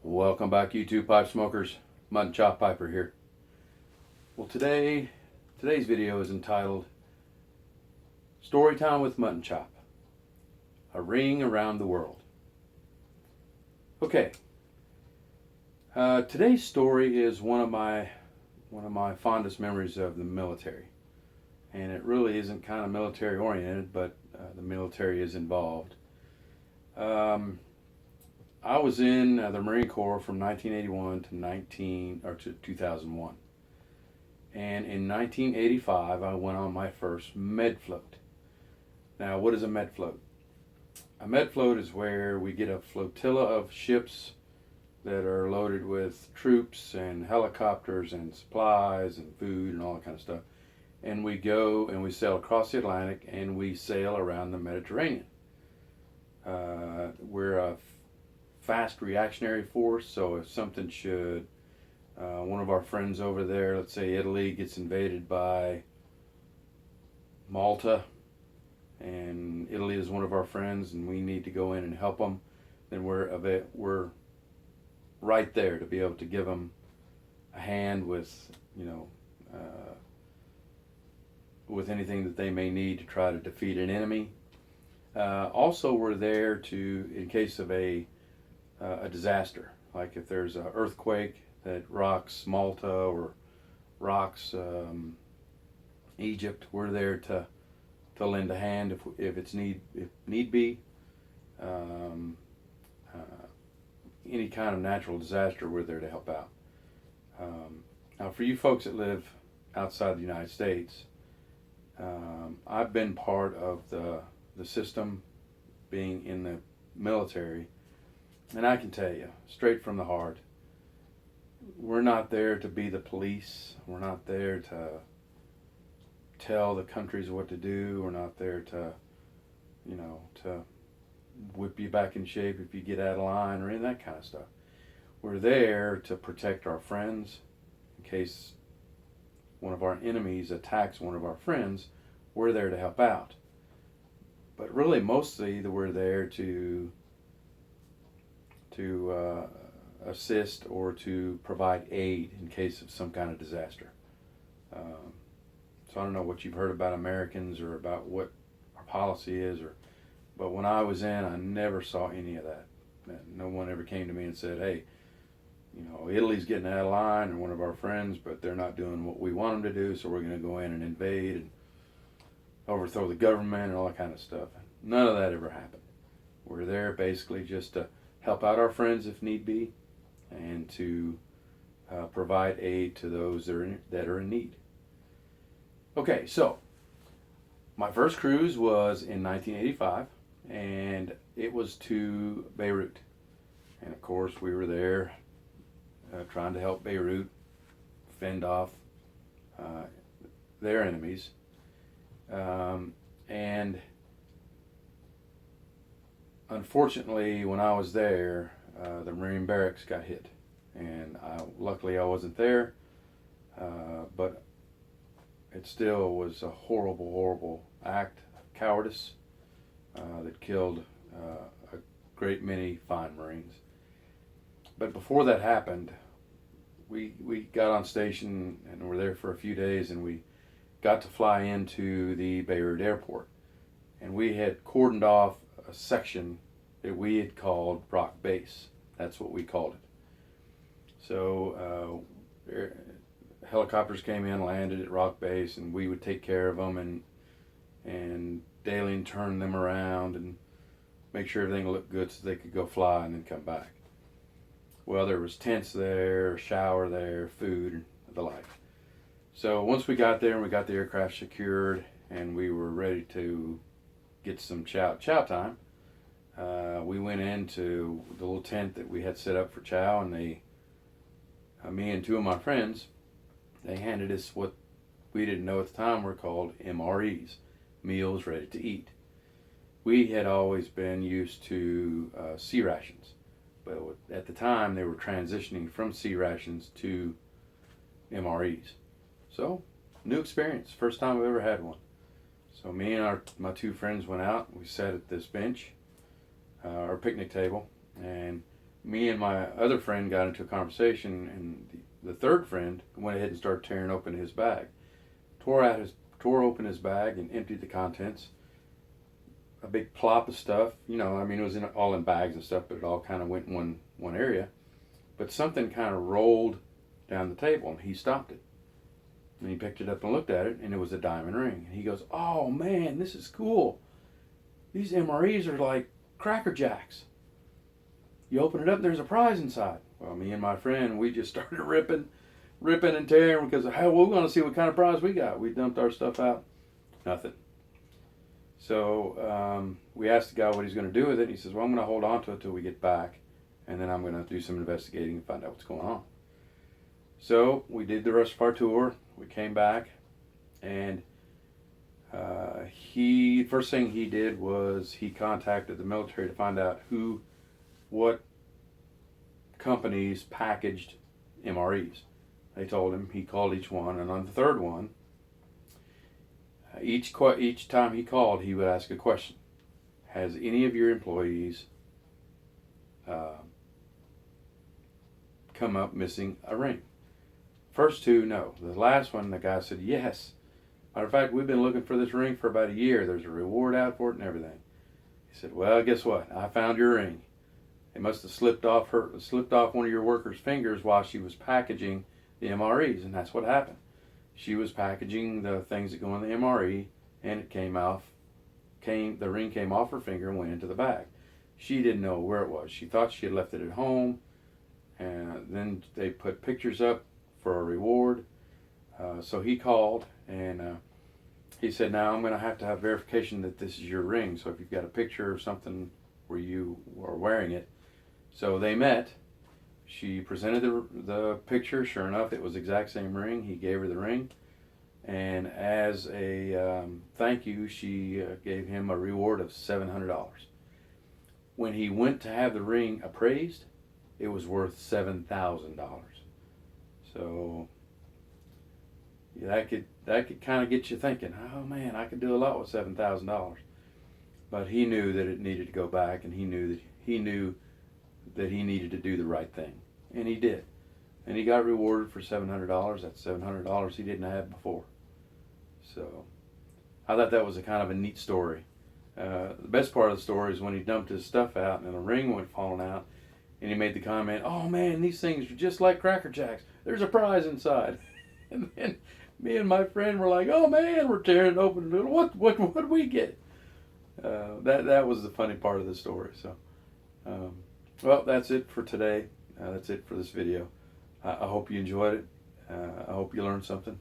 Welcome back, YouTube pipe smokers. Muttonchop Piper here. Well, today's video is entitled Storytime with Muttonchop, a ring around the world. Okay, today's story is one of my fondest memories of the military, and it really isn't kind of military oriented, but the military is involved. I was in the Marine Corps from 1981 to 2001. And in 1985, I went on my first med float. Now, what is a med float? A med float is where we get a flotilla of ships that are loaded with troops and helicopters and supplies and food and all that kind of stuff. And we go and we sail across the Atlantic and we sail around the Mediterranean. We're a fast reactionary force, so if something should, one of our friends over there, let's say Italy, gets invaded by Malta, and Italy is one of our friends, and we need to go in and help them, then we're right there to be able to give them a hand with, with anything that they may need to try to defeat an enemy. Also, we're there to, in case of a disaster, like if there's an earthquake that rocks Malta or rocks Egypt, we're there to lend a hand if need be. Any kind of natural disaster, we're there to help out. Now, for you folks that live outside the United States, I've been part of the system, being in the military. And I can tell you, straight from the heart, we're not there to be the police. We're not there to tell the countries what to do. We're not there to whip you back in shape if you get out of line or any of that kind of stuff. We're there to protect our friends. In case one of our enemies attacks one of our friends, we're there to help out. But really, mostly, we're there to assist or to provide aid in case of some kind of disaster. So I don't know what you've heard about Americans or about what our policy is, but when I was in, I never saw any of that. No one ever came to me and said, hey, Italy's getting out of line, or one of our friends, but they're not doing what we want them to do, so we're going to go in and invade and overthrow the government and all that kind of stuff. None of that ever happened. We're there basically just to help out our friends if need be, and to provide aid to those that are in need. Okay, so my first cruise was in 1985, and it was to Beirut. And of course, we were there trying to help Beirut fend off their enemies. And unfortunately, when I was there, the Marine barracks got hit, and luckily I wasn't there, but it still was a horrible, horrible act of cowardice that killed a great many fine Marines. But before that happened, we got on station and were there for a few days, and we got to fly into the Beirut airport, and we had cordoned off a section that we had called Rock Base. That's what we called it. So helicopters came in, landed at Rock Base, and we would take care of them and daily turn them around and make sure everything looked good so they could go fly and then come back. Well, there was tents there, a shower there, food, and the like. So once we got there and we got the aircraft secured and we were ready to get some chow time, we went into the little tent that we had set up for chow, and me and two of my friends, they handed us what we didn't know at the time were called MREs, meals ready to eat. We had always been used to C rations, but at the time they were transitioning from C rations to MREs. So, new experience, first time I've ever had one. So me and my two friends went out, we sat at this bench, our picnic table, and me and my other friend got into a conversation, and the third friend went ahead and started tearing open his bag, tore open his bag and emptied the contents. A big plop of stuff, you know. I mean, it was all in bags and stuff, but it all kind of went in one area. But something kind of rolled down the table, and he stopped it. And he picked it up and looked at it, and it was a diamond ring. And he goes, "Oh man, this is cool. These MREs are like Cracker Jacks. You open it up, there's a prize inside." Well, me and my friend, we just started ripping and tearing because how we're going to see what kind of prize we got. We dumped our stuff out, nothing. So we asked the guy what he's going to do with it. And he says, "Well, I'm going to hold on to it till we get back, and then I'm going to do some investigating and find out what's going on." So we did the rest of our tour. We came back, and first thing he did was he contacted the military to find out what companies packaged MREs. They told him. He called each one, and on the third one, each time he called, he would ask a question: "Has any of your employees come up missing a ring?" First two, no. The last one, the guy said, "Yes. Matter of fact, we've been looking for this ring for about a year. There's a reward out for it and everything." He said, "Well, guess what? I found your ring. It must have slipped off one of your workers' fingers while she was packaging the MREs, and that's what happened. She was packaging the things that go in the MRE, and the ring came off her finger and went into the bag. She didn't know where it was. She thought she had left it at home, and then they put pictures up for a reward." So he called, and he said, "Now I'm going to have verification that this is your ring. So if you've got a picture or something where you are wearing it." So they met. She presented the picture. Sure enough, it was the exact same ring. He gave her the ring, and as a thank you, she gave him a reward of $700. When he went to have the ring appraised, it was worth $7,000. So that could kind of get you thinking, "Oh man, I could do a lot with $7,000." But he knew that it needed to go back, and he knew that he needed to do the right thing, and he did. And he got rewarded for $700. That's $700 he didn't have before. So I thought that was a kind of a neat story. The best part of the story is when he dumped his stuff out and a ring went falling out, and he made the comment, "Oh man, these things are just like Cracker Jacks. There's a prize inside." And then me and my friend were like, "Oh man, we're tearing it open. What did we get?" That was the funny part of the story. So, well, that's it for today. That's it for this video. I hope you enjoyed it. I hope you learned something.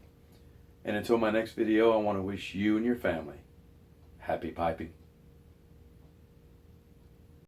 And until my next video, I want to wish you and your family happy piping.